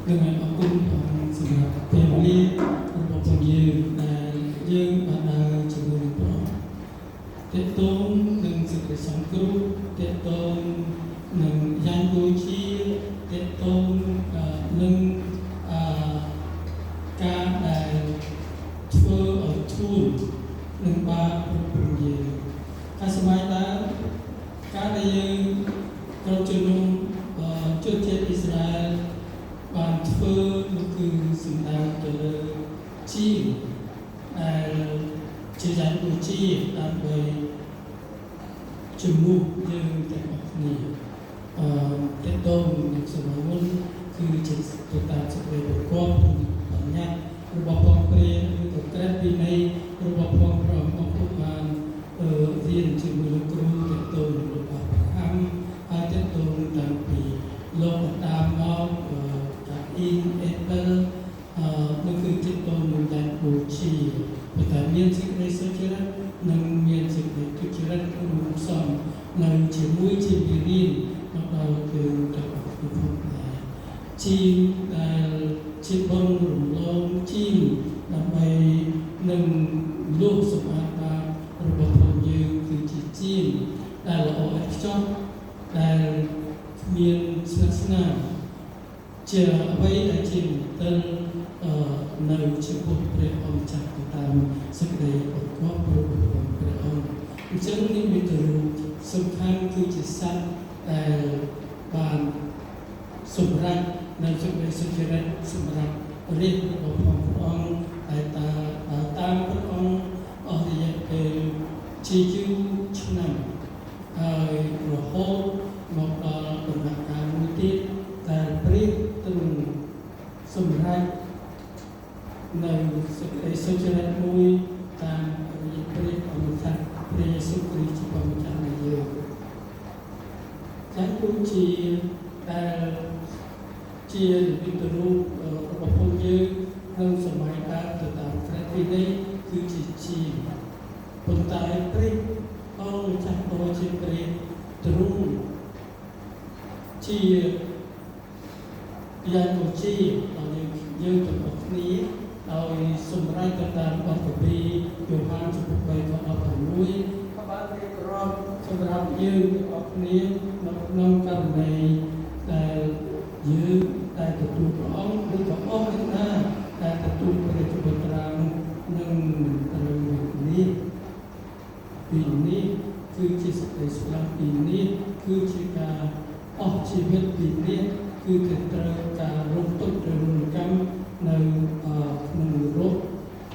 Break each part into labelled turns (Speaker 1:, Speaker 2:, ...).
Speaker 1: dengan aku sebab family berpotong danយើងបានដើរជាមួយព្រះអង្គតេតងនឹងសេចក្តីសង្គ្រោះតេតងនឹងយ៉ាងដូចជាតេតងនឹងការដែលធ្វើឲ្យជួននឹងបាបរបស់យើងការសម័យដើមការដែលយើងត្រូវជំនុំជនជាតិអ៊ីស្រាអែលបានធ្វើនោះគឺសំដៅទៅលើជាដែលជាយ៉ាងដូចជាដើម្បីជំនួសយើងទាំងអស់គ្នាតេតងនឹងសម័យមុនគឺជាទៅតាមសេចក្តីប្រកបបញ្ញត្តិរបស់ព្រះព្រះឬក៏ក្រឹតវិន័យរបស់ព្រះព្រះអង្គបានរៀនជាមួយលោកគ្រូតេតងនឹងលោកអាប់រ៉ាហាំហើយតេតងតាំងពីលោកអាដាមមកកាអ៊ីនអេប៊ែលនោះគឺតេតងនឹងដែនបូជាប៉ុន្តែមានសេចក្តីសុចរិតនិងមានសេចក្តីទុច្ចរិតរួមផ្សំនៅជាមួយជាវិរិយមកដល់គឺទាំងអស់គ្នាដែរជាដែលជាបងរំលងជាដើម្បីនឹងលោកសម្បត្តិបាបរបស់ផងយើងគឺជាជាដែលល្អឥតខ្ចោះដែលមានស្និទ្ធស្នាលជាអ្វីដែលជាមន្ទិលនៅចំពោះព្រះអង្គចាស់ទៅតាមសេចក្តីប្រកបរបស់ព្រះអង្គអញ្ចឹងនេះមានទៅសំខាន់គឺជាសត្វដែលបានសម្រាប់នៅសេចក្តីសុចរិតសម្រាប់រាជរបស់ព្រះអង្គដែលតាមព្រះអង្គអស់រយៈពេលជាយូរឆ្នាំហើយរហូតមកដល់ដំណាក់កាលមួយទៀតដែលព្រះទ្រង់សម្រាប់នៅសេចក្តីសុចរិតមួយតាមរយៈព្រះអង្គថាព្រះយេស៊ូវគ្រីស្ទជាព្រះម្ចាស់នៃយើងយ៉ាងដូចជាដែលជានិមិត្តរូបរបស់ពួកយើងក្នុងសម័យដើមទៅតាមក្រឹតវិន័យគឺជាជាប៉ុន្តែព្រះអង្គម្ចាស់ដ៏ជាព្រះទ្រង់ជាយ៉ាងដូចជាដល់យើងទាំងអស់គ្នាដោយសម្រាប់ទៅតាមបទគម្ពីរយ៉ូហានចំពោះ3ខ16ក៏បានរៀបរាប់សម្រាប់យើងទាំងអស់គ្នានៅក្នុងករណីដែលយើងដែលទទួលព្រះអង្គឬក៏អស់អ្នកណាដែលទទួលព្រះជាបុត្រានឹងត្រូវនេះពីនេះគឺជាសេចក្តីស្លាប់ពីនេះគឺជាការអស់ជីវិតពីនេះគឺត្រូវការរំទុកឬរំកម្មនៅក្នុងនរក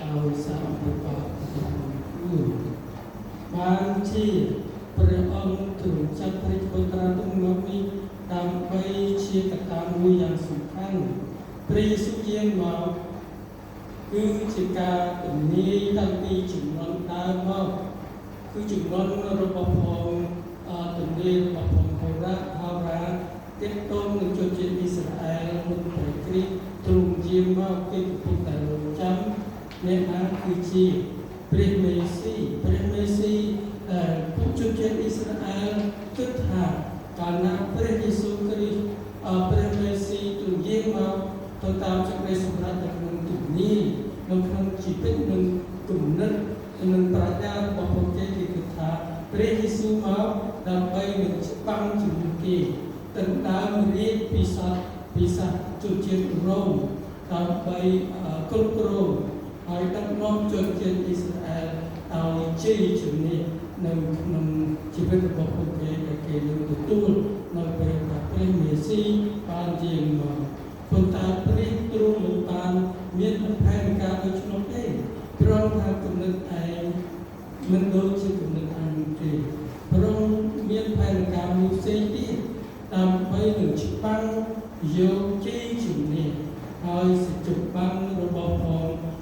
Speaker 1: ឲ្យសារអំពើបាបបានជាព្រះអង្គទ្រង់ចាត់ព្រះបុត្រាទាំងនោះនេះដើម្បីជាកត្តាមួយយ៉ាងសំខាន់ព្រះយេស៊ូវយាងមកគឺជាការទំនាយតាំងពីជំនាន់ដើមមកគឺជំនាន់របស់ផងទំនាយរបស់ផងហូរ៉ាទាក់ទងនឹងជនជាតិអ៊ីស្រាអែលមុនព្រះគ្រីស្ទទ្រង់យាងមកគេកំពុងតែរងចាំអ្នកណាគឺជាព្រះមេស៊ីដែលពួកជនជាតិអ៊ីស្រាអែលគិតថាកាលណាព្រះយេស៊ូវគ្រីស្ទព្រះមេស៊ីទ្រង់យាងមកទៅតាមសេចក្តីសម្រេចនៅក្នុងទំនាយនៅក្នុងជីវិតនិងគំនិតនិងប្រាជ្ញារបស់ពួកគេគិតថាព្រះយេស៊ូវមកដើម្បីនឹងច្បាំងជាមួយគេទាំងដើមរៀបពីសាសជនជាតិរ៉ូមដើម្បីគ្រប់គ្រងហើយដឹកនាំជនជាតិអ៊ីស្រាអែលឲ្យជ័យជំនះនៅក្នុងជីវិតរបស់ពួកគេដែលគេនឹងទទួលនៅពេលដែលព្រះមេស៊ីបានយាងមកប៉ុន្តែព្រះទ្រង់មិនបានមានផែនការដូច្នោះទេព្រមថាគំនិតឯងមិនដូចជាគំនិតអញទេព្រមមានផែនការមួយផ្សេងទៀតដើម្បីនឹងច្បាំងយកជ័យជំនះហើយសេចក្តីច្បាំងរបស់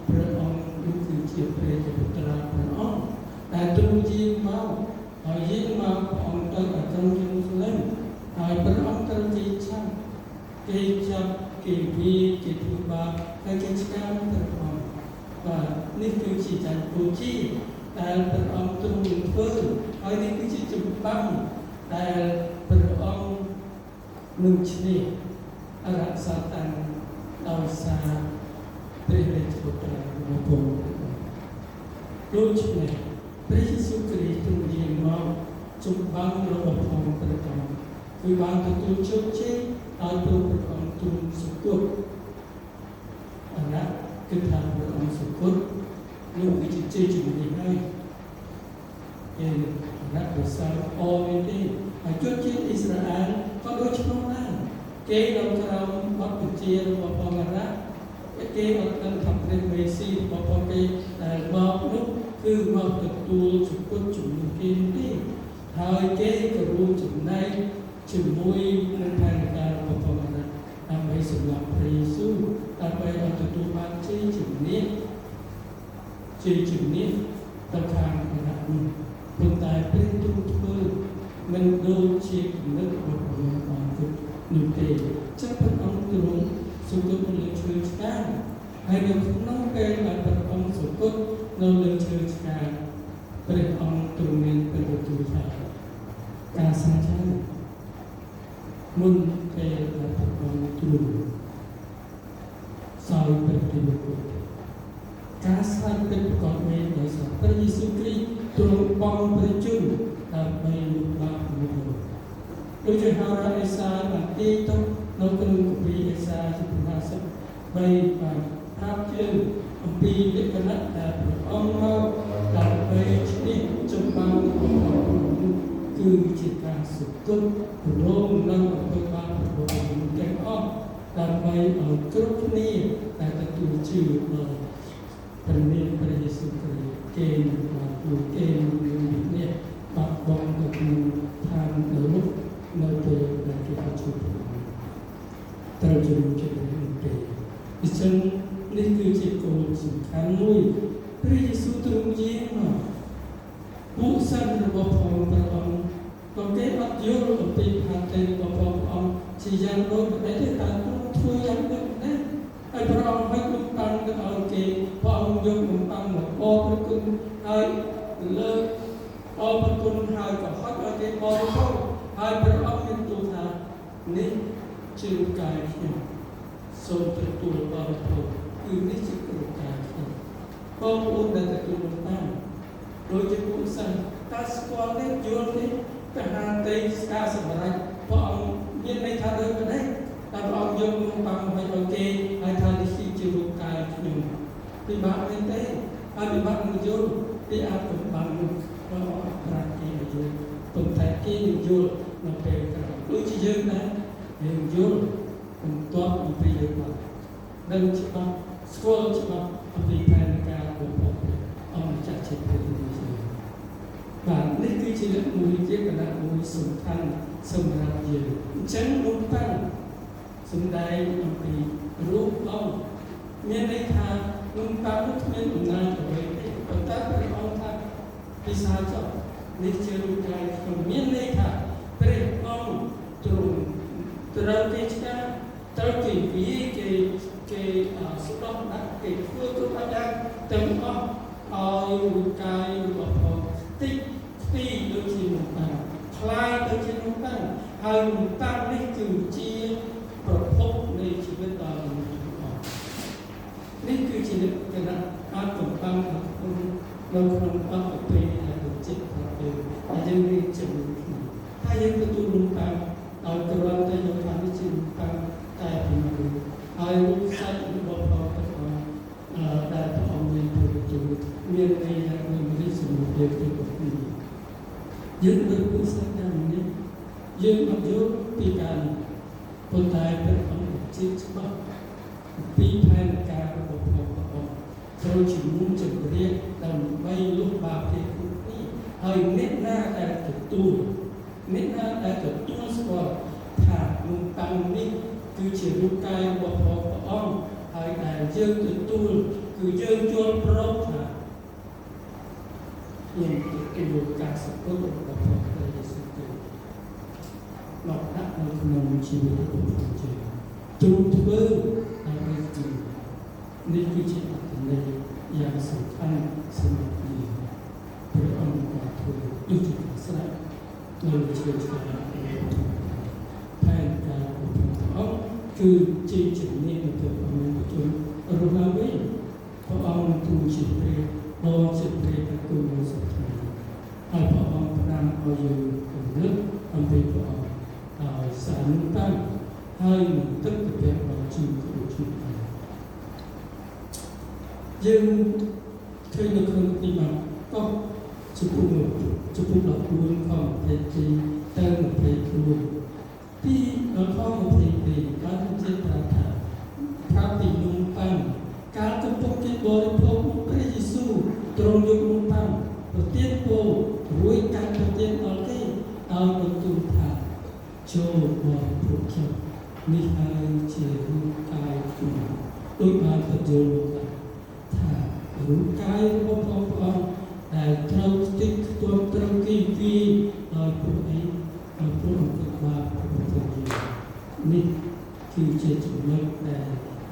Speaker 1: ព្រះអង្គនោះគឺជាព្រះបុត្រាព្រះអង្គដែលទ្រង់យាងមកហើយយាងមកព្រះអង្គទៅដល់ក្រុងយេរូសាឡិមហើយព្រះអង្គត្រូវគេចាប់គេវាគេធ្វើបាបហើយគេឆ្កាងព្រះអង្គបាទនេះគឺជាចន្ទពូជាដែលព្រះអង្គទ្រង់នឹងធ្វើហើយនេះគឺជាច្បាំងដែលព្រះអង្គនឹងឈ្នះអរិយសត្តាំង ដោយសារព្រះរាជបុត្រារបស់ព្រះអង្គដូច្នេះព្រះយេស៊ូវគ្រីស្ទទ្រង់យាងមកចម្បាំងរបស់ព្រះអង្គគឺបានទទួលជោគជ័យដោយព្រះអង្គទ្រង់សុគតអាណាគឺថាព្រះអង្គសុគតលោកវិជាជ័យជំនះហើយឯអាណាប្រសើរអមែនទេហើយជនជាតិអ៊ីស្រាអែលក៏ដូចគ្នាដែរគេនៅក្រោមបទបញ្ជារបស់ព្រះអាណាគេអត់ដឹងថាព្រះមេស៊ីរបស់ព្រះគេដែលមកនោះគឺមកទទួលសុគតជំនះគេទេហើយគេក៏រួមចំណែកជាមួយនឹងផែនការរបស់ព្រះអាណាដើម្បីសម្រាប់ព្រះយេស៊ូវដើម្បីឲ្យទទួលបានជ័យជំនះទៅខាងអាណានោះប៉ុន្តែព្រះទ្រង់ធ្វើមិនដូចជាគំនិតរបស់ព្រះអង្គបានគិតនោះទេចឹងព្រះអង្គទ្រង់សុគតនៅលើឈើឆ្កាងហើយនៅក្នុងពេលដែលព្រះអង្គសុគតនៅលើឈើឆ្កាងព្រះអង្គទ្រង់មានព្រះបន្ទូលថាការសាងចាមុនពេលដែលព្រះអង្គទ្រង់សោយព្រះទិវគុណការស្វែងរកប្រកបមែនដោយសារព្រះយេស៊ូវគ្រីស្ទទ្រង់បង់ព្រះជន្មដើម្បីលុបបាបមនុស្សដូចជាហោរាអេសាបានទាយទុកនៅក្នុងគម្ពីរអេសាជំពូក50បានប្រាប់ជើងអំពីលក្ខណៈដែលព្រះអង្គមកដើម្បីឈ្នះចម្បាំងរបស់មនុស្សគឺជាការសុគតរងនឹងអំពើបាបរបស់មនុស្សទាំងអស់ដើម្បីឲ្យគ្រប់គ្នាដែលទទួលជឿដល់ព្រះនាមព្រះយេស៊ូវគ្រីស្ទគេនឹងបានជួយគេនឹងមាននេះបាត់បង់ទៅក្នុងឋាននរកនៅពេលដែលគេជួបត្រូវជំនុំជម្រះនោះទេដូច្នេះនេះគឺជាគោលសំខាន់មួយព្រះយេស៊ូវទ្រង់យាងមកពួកសិស្សរបស់ព្រះអង្គក៏គេអត់យល់អំពីផាតីរបស់ព្រះអង្គជាយ៉ាងដូចតែតែទ្រង់ធ្វើយ៉ាងដូចនេះហើយព្រះអង្គឲ្យគុំតាំងទៅឲ្យគេព្រះអង្គយកគុំតាំងមកអរព្រគុណហើយលើកអរព្រគុណហើយក៏ហត់ឲ្យគេបរិភោគហើយព្រះអង្គមានទូលថានេះជារូបកាយខ្ញុំសូមទទួលបរិភោគគឺនេះជារូបកាយខ្ញុំបងប្អូនដែលទទួលតាមដោយជាពួកសិស្សតើស្គាល់ទេយល់ទេទៅហាតីស្ការសម្រាប់ព្រះអង្គមានន័យថាដូចនេះតែព្រះអង្គយកមុខបាំងឲ្យគេហើយថានេះជារូបកាយខ្ញុំពិបាកមែនទេហើយពិបាកនឹងយល់ពីអាចបំបាននោះព្រះអង្គប្រាជ្ញាយល់ប៉ុន្តែគេនឹងយល់នៅពេលក្រោយដូចជាយើងដែរយើងយល់បន្ទាប់អំពីយើងបានដឹងច្បាស់ស្គាល់ច្បាស់អំពីផែនការរបស់ព្រះអង្គចាស់ជាព្រះយេស៊ូវបាទនេះគឺជាលក្ខណៈមួយជាគណៈមួយសំខាន់សម្រាប់យើងអញ្ចឹងលោកតាំងសម្ដែងអំពីរូបអង្គមានន័យថាលោកតាំងនោះគ្មានអំណាចអ្វីទេប៉ុន្តែព្រះអង្គថាពិសាចប់នេះជារូបកាយក្នុងមានន័យថាព្រះអង្គទ្រង់ត្រូវគេឆ្កាត្រូវគេវាគេស្ដោះដាក់គេធ្វើគ្រប់អាយ៉ាងទាំងអស់ឲ្យរូបកាយរបស់ព្រះតិចស្ទីដូចជាលោកតាំងខ្លាយទៅជាលោកតាំងហើយលោកតាំងនេះគឺជាប្រភពនៃជីវិតដល់មនុស្សទាំងអស់នេះគឺជាលក្ខណៈអាចកំបាំងនៅក្នុងអត្តពេលដែលដូចចិត្តរបស់យើងហើយយើងមានចំណុចនេះហើយយើងទទួលលោកតាំងដោយគ្រាន់តែយកថានេះជាលោកតាំងតែពីមួយហើយសាច់របស់ព្រះទាំងអស់ដែលព្រះអង្គមានប្រយោជន៍មានន័យថាមានវិសុទ្ធភាពទៅពីយើងដូចពុទ្ធសាសនានេះយើងអត់យល់ពីការប៉ុន្តែព្រះអង្គជាច្បាស់ពីផែនការរបស់ព្រះអង្គត្រូវជំនុំជម្រះដើម្បីលុបបាបទេគ្រប់នេះហើយអ្នកណាដែលទទួលស្គាល់ថាលោកតាំងនេះគឺជារូបកាយរបស់ព្រះអង្គហើយដែលយើងទទួលគឺយើងយល់ព្រមថាយើងទទួលការសក្តិរបស់ព្រះយេស៊ូវគ្រីស្ទមកដាក់នៅក្នុងជីវិតរបស់យើងទ្រង់ធ្វើដើម្បីជានេះគឺជាអត្ថន័យយ៉ាងសំខាន់សម្រាប់យើងព្រះអង្គបានធ្វើដូចជាស្រេចនៅលើឆ្លើយឆ្កាងផែនការរបស់ព្រះអង្គ គឺជាជំនាញទៅអង្គជនរស់ឡើងវិញព្រះអង្គទូជាព្រះបងជាព្រះតែគុណសុខថ្ងៃហើយព្រះអង្គផ្ដាំឲ្យយើងគំនិតអំពីព្រះអង្គឲ្យសានតាំងហើយនឹងទឹកទៅព្រះដល់ជីវិតរបស់យើងយើងឃើញនៅក្នុងទីមកក៏ជំពូក14ខ22ទៅ24ទីខ22បានជាប្រាប់ថាប្រាប់ពីនំប៉័ងការកំពុងគេបរិភោគព្រះយេស៊ូវទ្រង់យកនំប៉័ងប្រទានពររួចកាត់ប្រទានដល់គេឲ្យបន្ទូលថាចូលបរិភោគចុះនេះហើយជារូបកាយខ្ញុំដោយបានបញ្យល់ថារូបកាយរបស់ព្រះអង្គដែលត្រូវស្ទិចខ្ទាត់ត្រូវគេពីដោយព្រះឯងដោយព្រះអង្គទឹកបាបរបស់យើងនេះគឺជាចំណុចដែល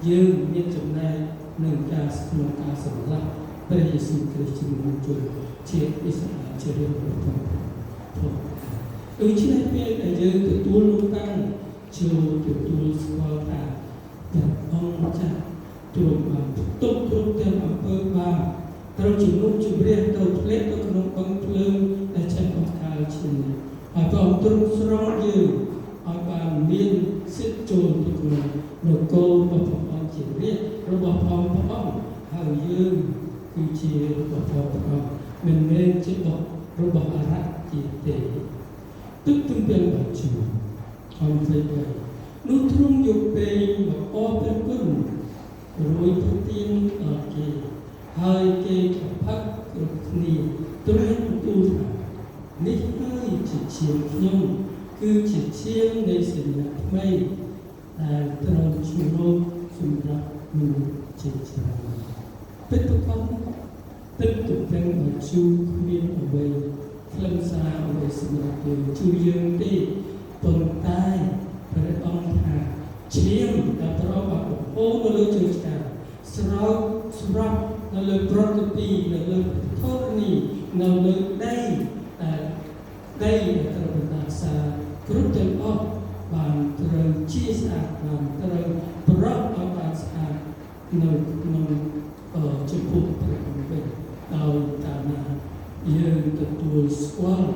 Speaker 1: យើងមានចំណែកក្នុងការក្នុងការសម្លាប់ព្រះយេស៊ូវគ្រីស្ទជាមនុស្សជនជាអ៊ីស្រាអែលជារឿងរបស់ព្រះដូច្នេះពេលដែលយើងទទួលលោកតាំងចូលទទួលស្គាល់ថាព្រះអង្គចាស់ទ្រង់បានទុកគ្រប់ទាំងអំពើបាបត្រូវជំនុំជម្រះទៅធ្លាក់ទៅក្នុងបឹងភ្លើងដែលឆេះអង្ការឈាមហើយព្រះអង្គទ្រង់ស្រង់យើងឲ្យបានមានសិទ្ធិចូលទៅក្នុងនគររបស់ព្រះអង្គជារាជរបស់ព្រះអង្គហើយយើងគឺជារបស់ព្រះអង្គមិនមែនជារបស់អរៈទៀតទេទឹកទំពាំងបាជូអង្គព្រះនោះទ្រង់យកពេលមកអរព្រះគុណរួចប្រទានដល់គេហើយគេក៏ផឹកគ្រប់គ្នាទ្រង់បន្ទូលថានេះហើយជាឈាមខ្ញុំគឺជាឈាមនៃសញ្ញាថ្មីដែលត្រូវជ្រើសរើសសម្រាប់មនុស្សជាច្រើនពិតប្រាកដទឹកទំពាំងបាជូគ្មានអ្វីខ្លឹមសារអ្វីសម្រាប់យើងជួយយើងទេប៉ុន្តែព្រះអង្គថាឈាមដែលព្រះអង្គបានបំពោនៅលើជើងឆ្កាស្រោចសម្រាប់នៅលើប្រតិពីនៅលើធរណីនៅលើដីដែលត្រូវបណ្ដាសាគ្រប់ទាំងអស់បានត្រូវជាស្អាតបានត្រូវប្រត់ឲ្យបានស្អាតនៅក្នុងចំពោះព្រះអង្គវិញដោយតាមណាយើងទទួលស្គាល់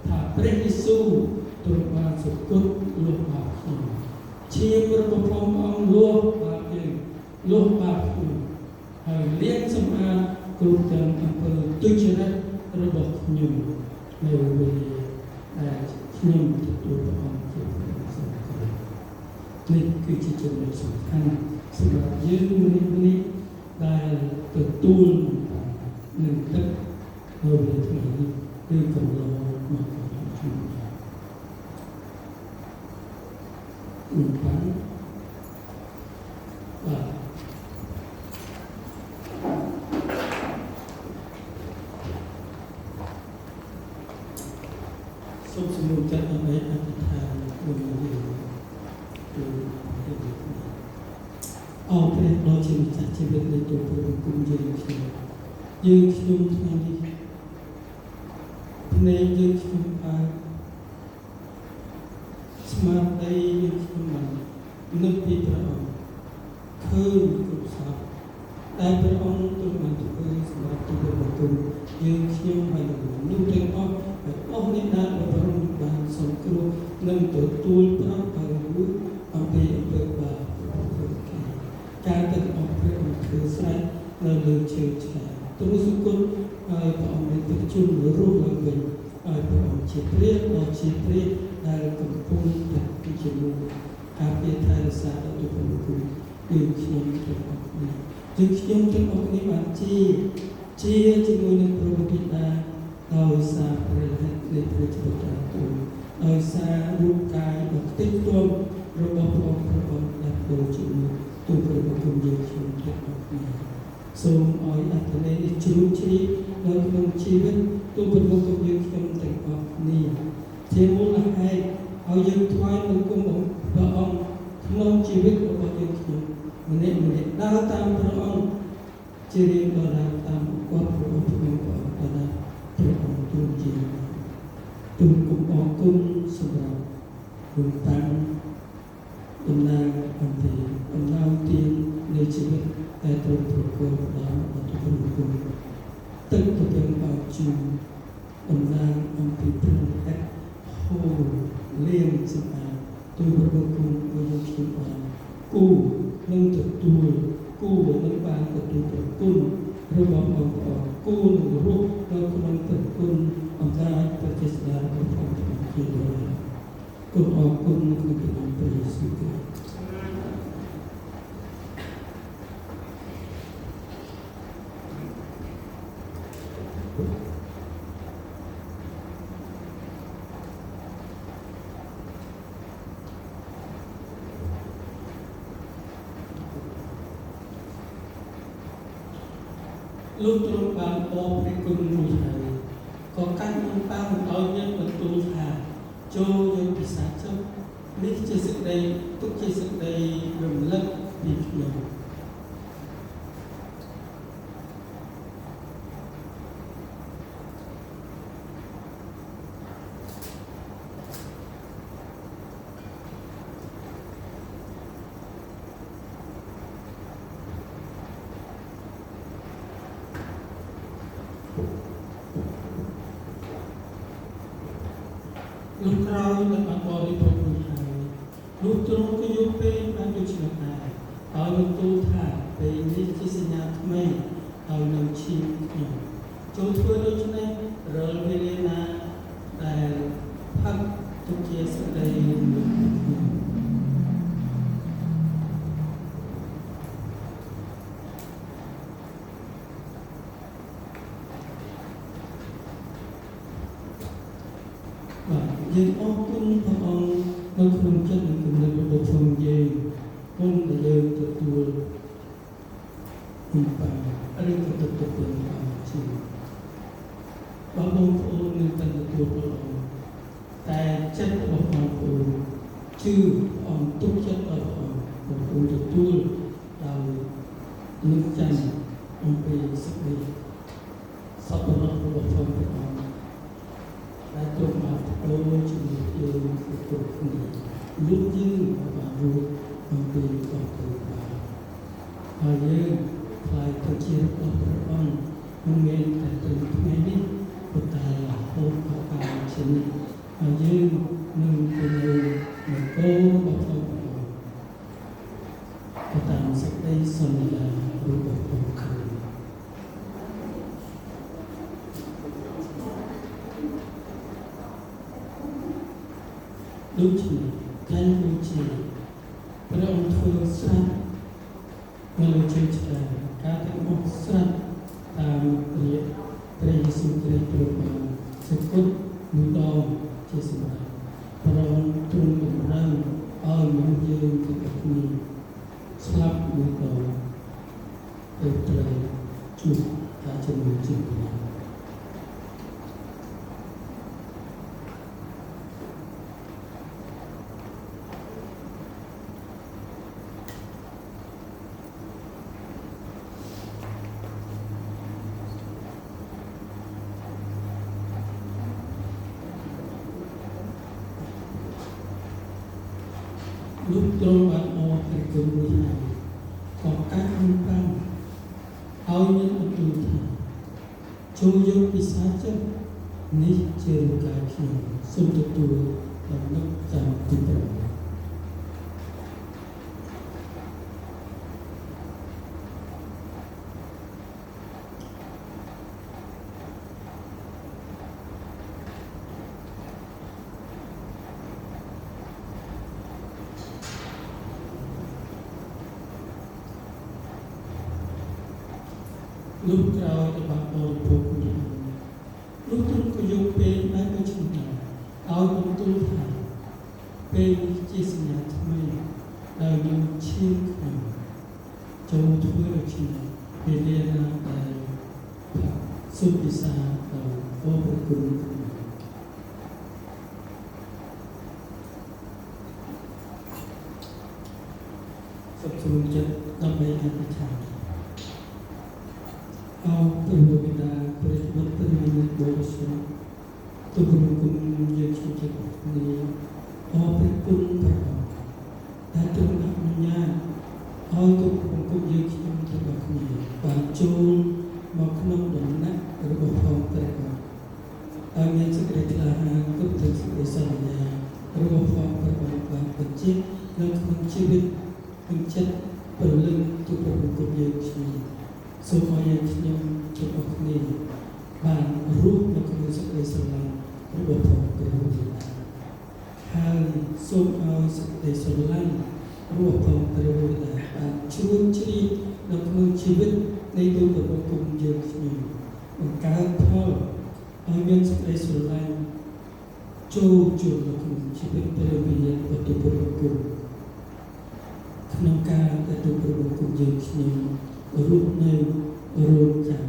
Speaker 1: ថាព្រះយេស៊ូវទ្រង់បានសគត់លុបបាបខ្ញុំឈាមរបស់ព្រះអង្គលុបបាបយើងលុបបាបខ្ញុំហើយលាងសម្អាតគ្រប់ទាំងអំពើទុច្ចរិតរបស់ខ្ញុំនៅវេលាដែលខ្ញុំទទួលព្រះអង្គជាព្រះសម្បត្តិនេះគឺជាចំណុចសំខាន់សម្រាប់យើងមនុស្សនេះដែលទទួលនឹងទឹកនៅវេលាថ្ងៃនេះគឺកំឡុងមកជួយបានបាទសូមសម្រួលចិត្តដើម្បីអធិដ្ឋានមួយយើងអរព្រះដ៏ជាម្ចាស់ជីវិតនៃទូព្រះគុណយើងខ្ញុំថ្ងៃនេះភ្នែកយើងខ្ញុំបានស្មារតីយើងខ្ញុំបាននឹកពីព្រះអង្គឃើញគ្រប់សពដែលព្រះអង្គទ្រង់បានធ្វើសម្រាប់ទូព្រះគុណយើងខ្ញុំហើយមនុស្សទាំងអស់ដែលអស់នេះដែលព្រះអង្គបានសង្គ្រោះនិងទទួលប្រោសឲ្យរួចអំពីអំពើបាបការទាំងអស់ព្រះអង្គធ្វើស្រេចនៅលើជើងឆ្កាទ្រង់សុគតហើយព្រះអង្គបានប្រជុំរស់ឡើងវិញហើយព្រះអង្គជាព្រះដ៏ជាព្រះដែលកំពុងតែជាមួយការពារថែរក្សាដល់ទូព្រះគុណយើងខ្ញុំទាំងអស់គ្នាយើងខ្ញុំទាំងអស់គ្នាបានជាជាមួយនឹងព្រះបិតាដោយសារព្រះហេតុនៃព្រះជាត្រាស់ទូលដោយសាររូបកាយដ៏ខ្ទេចខ្ទាំរបស់ព្រះអង្គដែលដូចជាមួយទូព្រះគុណយើងខ្ញុំទាំងអស់គ្នាសូមឲ្យអត្ថន័យនេះជ្រុលជ្រែកនៅក្នុងជីវិតទូព្រះគុណយើងខ្ញុំទាំងអស់គ្នាជាមូលហេតុឲ្យយើងថ្វាយបង្គំព្រះអង្គក្នុងជីវិតរបស់យើងខ្ញុំម្នាក់ដើរតាមព្រះអង្គជារៀងដល់តាមគាត់របស់ព្រះអង្គដល់ព្រះអង្គទូលជាទូលគុំអរគុណសម្រាប់គុំតាំង តំណាងអំពីអំណោយទាននៃជីវិតតែត្រូវប្រកបដោយអត់គុណគុណទឹកទៅเป็นបោជូតំណាងអំពីព្រះហេតុហូរលៀងសម្អាតទូលប្រគុណវិញ្ញាណខ្ញុំបានគូនឹងទទួលគូនឹងបានទទួលប្រគុណរបស់បងប្អូនគូនឹងរស់នៅក្នុងប្រគុណអំណាចព្រះចេស្តារបស់ព្រះជាដោយគុណអរគុណក្នុងព្រះយេស៊ូវគ្រីស្ទលោកទ្រង់បានអរព្រះគុណរួចហើយក៏កាន់នឹងតាមឲ្យយើងបន្ទូលថាចូលយើងពិសាចុះនេះជាសេចក្តីទុកជាសេចក្តីរំលឹកពីខ្ញុំលោកក្រោយនឹងបានបរិភោគរួចហើយលោកទ្រង់ក៏យកពេលបានដូចឆ្នាំដែរឲ្យបន្ទូលថាពេលនេះជាសញ្ញាថ្មីឲ្យនឹងឈាមខ្ញុំចូលធ្វើដូច្នេះរាល់វេលាណាដែលផឹកទុកជាសេចក្តីរំលឹកខ្ញុំយើងអរគុណព្រះអង្គនៅក្នុងចិត្តនិងគំនិតរបស់ព្រះយើងគុំដែលយើងទទួលអំបានឬក៏ទទួលព្រះអង្គជាបងប្អូននឹងទទួលព្រះអង្គតែចិត្តរបស់បងប្អូនជឿអង្គទុកចិត្តដល់ព្រះអង្គបងប្អូនទទួលដោយនឹងចាំអំពីសេចក្តីសប្បុរសរបស់ព្រះអង្គដែលទ្រង់បានធ្វើជាមួយយើងគ្រប់គ្នាលោកយើងបានរួចអំពីអំពើបាបហើយយើងខ្លាយទៅជារបស់ព្រះអង្គមិនមែនតែត្រឹមថ្ងៃនេះប៉ុន្តែរហូតដល់កាលជានិច្ចហើយយើងនឹងទៅនៅនគររបស់ព្រះអង្គទៅតាមសេចក្តីសន្យារបស់ព្រះអង្គដូចនេះកាលដូចជាព្រះអង្គធ្វើស្រេចនៅលើជើងឆ្កាងការទាំងអស់ស្រេចតាមព្រះយេស៊ូវគ្រីស្ទទ្រង់បានសគត់មួយដងជាសម្រាប់ព្រះអង្គទ្រង់តម្រូវឲ្យមនុស្សយើងទាំងអស់គ្នាស្លាប់មួយដងទៅត្រូវជួបការជំនុំជម្រះលោកទ្រង់បានអរព្រះគុណរួចហើយក៏កាត់នឹងបានឲ្យមានបន្ទូលថាចូលយកពិសាចុះនេះជារកាយខ្ញុំសូមទទួលដំណឹកតាមពីព្រះលោកក្រោយទៅបានបរិភោគនេះលោកទ្រង់ក៏យកពេលបានទៅជំនះឲ្យបន្ទូលថាពេលនេះជាសញ្ញាថ្មីដែលយើងឈានក្នុងចូលធ្វើដូចនេះពេលនេះណាដែលសុខពិសាដល់អរព្រះគុណសុខជំនឿចិត្តដើម្បីអធិដ្ឋានអោព្រះបិតាព្រះបុត្រព្រះវិញ្ញាណបរិសុទ្ធទូលគុណយើងជាចិត្តគ្នាអរព្រះគុណព្រះអង្គដែលទ្រ ឲ្យទុកបង្គំយើងខ្ញុំរបស់គ្នាបានចូលមកក្នុងដំណាក់របស់ផងព្រះអង្គឲ្យមានសេចក្តីក្លាហានគ្រប់ទាំងសេចក្តីសន្យារបស់ផងព្រះអង្គបានបញ្ជាក់នៅក្នុងជីវិតនិងចិត្តព្រលឹងទុកបង្គំយើងខ្ញុំសូមឲ្យយើងខ្ញុំទាំងអស់គ្នាបានរស់នៅក្នុងសេចក្តីស្រឡាញ់របស់ផងព្រះអង្គហើយសូមឲ្យសេចក្តីស្រឡាញ់របស់ផងព្រះអង្គបានជួនជ្រាបនៅក្នុងជីវិតនៃទូតបង្គំយើងខ្ញុំបង្កើតផលឲ្យមានសេចក្តីស្រឡាញ់ចូលជួបនៅក្នុងជីវិតព្រះវិញ្ញាណរបស់ទូតបង្គំក្នុងការដែលទូតបង្គំយើងខ្ញុំរស់នៅរងចាំ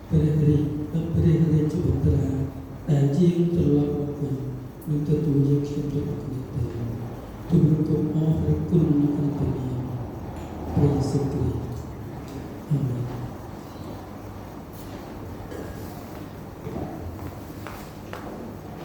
Speaker 1: ព្រះរាជបុត្រាដែលជាងត្រឡប់មកវិញនឹងទទួលយើងខ្ញុំរបស់គ្នាទៅទូតបង្គំអរគុណក្នុងព្រះនាមព្រះយេស៊ូវគ្រីស្ទ